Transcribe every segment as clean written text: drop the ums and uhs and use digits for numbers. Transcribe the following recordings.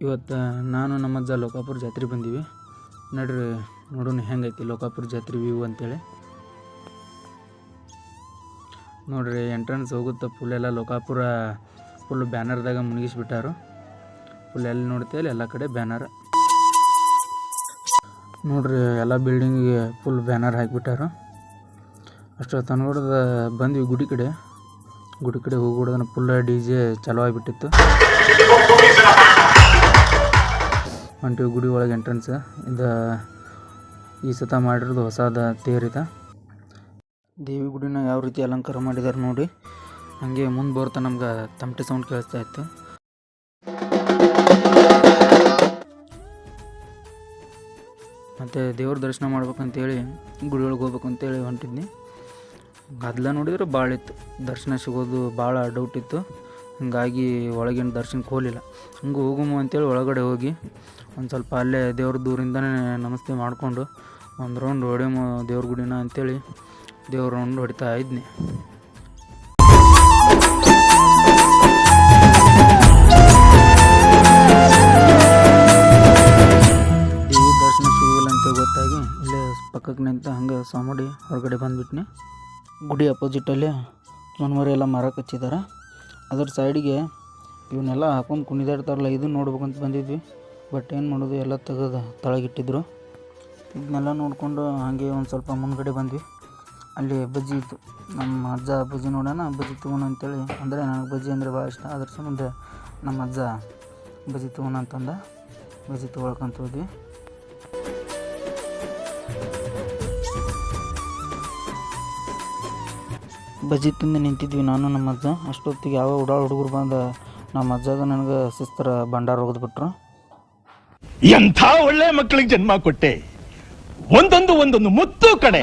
ಇವತ್ತು ನಾನು ನಮ್ಮ ಅಜ್ಜ ಲೋಕಾಪುರ ಜಾತ್ರೆ ಬಂದೀವಿ. ನಡ್ರಿ ನೋಡೋಣ ಹೆಂಗೈತಿ ಲೋಕಾಪುರ ಜಾತ್ರೆ ವ್ಯೂ ಅಂತೇಳಿ. ನೋಡ್ರಿ ಎಂಟ್ರೆನ್ಸ್ ಹೋಗುತ್ತೆ ಫುಲ್ ಎಲ್ಲ ಲೋಕಾಪುರ ಫುಲ್ ಬ್ಯಾನರ್ದಾಗ ಮುಳುಗಿಸ್ಬಿಟ್ಟಾರು. ಫುಲ್ ಎಲ್ಲಿ ನೋಡ್ತೇವೆ ಎಲ್ಲ ಕಡೆ ಬ್ಯಾನರ್. ನೋಡ್ರಿ ಎಲ್ಲ ಬಿಲ್ಡಿಂಗಿಗೆ ಫುಲ್ ಬ್ಯಾನರ್ ಹಾಕಿಬಿಟ್ಟಾರು. ಅಷ್ಟು ನೋಡಿದ ಬಂದ್ವಿ ಗುಡಿ ಕಡೆ ಹೋಗ್ಬಿಡೋದನ್ನ ಫುಲ್ DJ ಚಾಲೂ ಆಗಿಬಿಟ್ಟಿತ್ತು. ಹೊಂಟಿವಿ ಗುಡಿ ಒಳಗೆ ಎಂಟ್ರೆನ್ಸ್. ಇದು ಈ ಸತ ಮಾಡಿರೋದು ಹೊಸದ ತೇರಿದ ದೇವಿ ಗುಡಿನ ಯಾವ ರೀತಿ ಅಲಂಕಾರ ಮಾಡಿದ್ದಾರೆ ನೋಡಿ. ಹಾಗೆ ಮುಂದೆ ಬರ್ತಾ ನಮ್ಗೆ ತಮಟೆ ಸೌಂಡ್ ಕೇಳಿಸ್ತಾ ಇತ್ತು. ಮತ್ತು ದೇವ್ರ ದರ್ಶನ ಮಾಡ್ಬೇಕಂತೇಳಿ ಗುಡಿ ಒಳಗೆ ಹೋಗ್ಬೇಕಂತೇಳಿ ಹೊಂಟಿದ್ನಿ. ಗದ್ದಲ ನೋಡಿದ್ರೆ ಭಾಳ ಇತ್ತು, ದರ್ಶನ ಸಿಗೋದು ಭಾಳ ಡೌಟ್ ಇತ್ತು. ಹಂಗಾಗಿ ಒಳಗಿನ ದರ್ಶನಕ್ಕೆ ಹೋಗಲಿಲ್ಲ. ಹಂಗೆ ಹೋಗುಮ ಅಂತೇಳಿ ಒಳಗಡೆ ಹೋಗಿ ಒಂದು ಸ್ವಲ್ಪ ಅಲ್ಲೇ ದೇವ್ರ ದೂರಿಂದನೇ ನಮಸ್ತೆ ಮಾಡಿಕೊಂಡು ಒಂದು ರೌಂಡ್ ಹೊಡೆಯೋ ದೇವ್ರ ಗುಡಿನ ಅಂತೇಳಿ ದೇವ್ರ ರೌಂಡ್ ಹೊಡಿತಾ ಇದ್ನಿ. ದೇವಿ ದರ್ಶನ ಸಿಗೋಲ್ಲ ಅಂತ ಗೊತ್ತಾಗಿ ಇಲ್ಲೇ ಪಕ್ಕಕ್ಕೆ ನಿಂತ ಹಂಗೆ ಸಾಮಾಡಿ ಹೊರಗಡೆ ಬಂದುಬಿಟ್ನಿ. ಗುಡಿ ಅಪೋಸಿಟಲ್ಲಿ ಮನ್ಮರಿ ಎಲ್ಲ ಮರ ಕಚ್ಚಿದ್ದಾರೆ. ಅದ್ರ ಸೈಡಿಗೆ ಇವನ್ನೆಲ್ಲ ಹಾಕೊಂಡು ಕುಣಿದಾಡ್ತಾರಲ್ಲ, ಇದನ್ನು ನೋಡ್ಬೇಕಂತ ಬಂದಿದ್ವಿ. ಬಟ್ ಏನು ಮಾಡೋದು, ಎಲ್ಲ ತೆಗೆದು ತಳಗಿಟ್ಟಿದ್ರು. ಇದನ್ನೆಲ್ಲ ನೋಡಿಕೊಂಡು ಹಾಗೆ ಒಂದು ಸ್ವಲ್ಪ ಮುಂದ್ಗಡೆ ಬಂದ್ವಿ. ಅಲ್ಲಿ ಬಜ್ಜಿ ಇತ್ತು. ನಮ್ಮ ಅಜ್ಜ ಬಜ್ಜಿ ನೋಡೋಣ, ಬಜ್ಜಿ ತೊಗೋಣ ಅಂತೇಳಿ. ಅಂದರೆ ನನಗೆ ಬಜ್ಜಿ ಅಂದರೆ ಭಾಳ ಇಷ್ಟ. ಅದ್ರ ಸಂಬಂಧ ನಮ್ಮ ಅಜ್ಜ ಬಜ್ಜಿ ತೊಗೋಣ ಅಂತಂದ. ಬಜ್ಜಿ ತೊಗೊಳಕಂತ ಹೋದ್ವಿ. ಬಜ್ಜಿ ತಿಂದು ನಿಂತಿದ್ವಿ ನಾನು ನಮ್ಮ ಅಜ್ಜ. ಅಷ್ಟೊತ್ತಿಗೆ ಯಾವ ಹುಡುಗರು ಬಂದ ನಮ್ಮ ಅಜ್ಜಾಗ ನನಗೆ ಶಿಸ್ತರ ಭಂಡಾರ ಹೋಗ್ಬಿಟ್ರು. ಎಂಥ ಒಳ್ಳೆ ಮಕ್ಕಳಿಗೆ ಜನ್ಮ ಕೊಟ್ಟೆ, ಒಂದೊಂದು ಮುತ್ತು ಕಡೆ.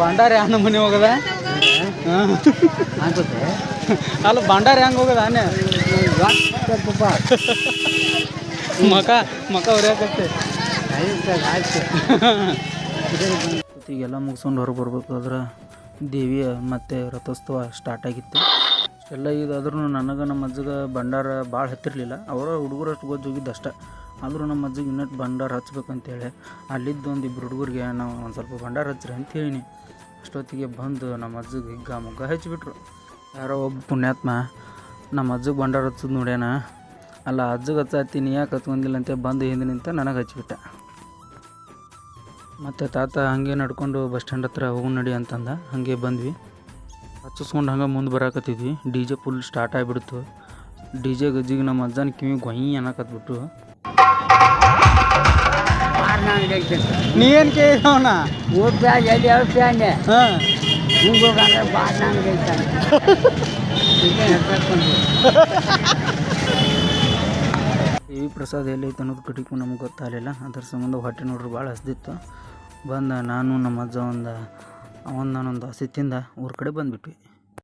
ಭಂಡಾರ ಯಾವ ಮನೆ ಹೋಗದ ಅಲ್ಲ, ಭಂಡಾರ ಹೆಂಗೆ ಹೋಗದ ಆನೆ ಮಕ ಹೊರ್ಯಾಕತ್ತೆ. ಈಗೆಲ್ಲ ಮುಗಿಸ್ಕೊಂಡು ಹೊರಗೆ ಬರ್ಬೇಕಾದ್ರೆ ದೇವಿಯ ಮತ್ತು ರಥೋತ್ಸವ ಸ್ಟಾರ್ಟ್ ಆಗಿತ್ತು. ಎಲ್ಲ ಇದಾದ್ರೂ ನನಗೆ ನಮ್ಮ ಅಜ್ಜಗೆ ಭಂಡಾರ ಭಾಳ ಹತ್ತಿರಲಿಲ್ಲ. ಅವರ ಹುಡುಗರು ಅಷ್ಟು ಗೊತ್ತೋಗಿದ್ದು ಅಷ್ಟೇ. ಆದರೂ ನಮ್ಮ ಅಜ್ಜಿಗೆ ಇನ್ನಟ್ಟು ಭಂಡಾರ ಹಚ್ಬೇಕಂತೇಳಿ ಅಲ್ಲಿದ್ದು ಒಂದು ಇಬ್ಬರು ಹುಡುಗರಿಗೆ ನಾವು ಒಂದು ಸ್ವಲ್ಪ ಭಂಡಾರ ಹಚ್ಚ್ರಿ ಅಂತ ಹೇಳಿನಿ. ಅಷ್ಟೊತ್ತಿಗೆ ಬಂದು ನಮ್ಮ ಅಜ್ಜಿಗೆ ಮುಗ್ಗ ಹಚ್ಚಿಬಿಟ್ರು. ಯಾರೋ ಒಬ್ಬ ಪುಣ್ಯಾತ್ಮ ನಮ್ಮ ಅಜ್ಜಿಗೆ ಭಂಡಾರ ಹಚ್ಚೋದು ನೋಡ್ಯಾನ. ಅಲ್ಲ, ಅಜ್ಜಿಗೆ ಹಚ್ಚಾತೀನಿ ಯಾಕೆ ಹಚ್ಕೊಂಡಿಲ್ಲ ಅಂತ ಬಂದು ಹಿಂದೆ ನಿಂತ ನನಗೆ ಹಚ್ಚಿಬಿಟ್ಟ. ಮತ್ತು ತಾತ ಹಾಗೆ ನಡ್ಕೊಂಡು ಬಸ್ ಸ್ಟ್ಯಾಂಡ್ ಹತ್ರ ಹೋಗಿ ನಡಿ ಅಂತಂದ. ಹಾಗೆ ಬಂದ್ವಿ. ಹಚ್ಚಿಸ್ಕೊಂಡು ಹಂಗೆ ಮುಂದೆ ಬರಾಕತ್ತಿದ್ವಿ. DJ ಫುಲ್ ಸ್ಟಾರ್ಟ್ ಆಗಿಬಿಡ್ತು. DJ ಗಜ್ಜಿಗೆ ನಮ್ಮ ಅಜ್ಜನ ಕಿವಿ ಗೊಯ್ ಅನ್ನಕತ್ಬಿಟ್ಟು. ನೀ ಏನು ಕೇಳಿದವನ ದೇವಿ ಪ್ರಸಾದ ಎಲ್ಲೈತೆ ಅನ್ನೋದು ಕಡಿಕು ನಮ್ಗೆ ಗೊತ್ತಾಗಲಿಲ್ಲ. ಅದ್ರ ಸಂಬಂಧ ಹೊಟ್ಟೆ ನೋಡ್ರಿ ಭಾಳ ಹಸ್ದಿತ್ತು. ಬಂದ ನಾನು ನಮ್ಮ ಅಜ್ಜ ನಾನೊಂದು ಹಸಿ ತಿಂದ ಊರ ಕಡೆ ಬಂದುಬಿಟ್ವಿ.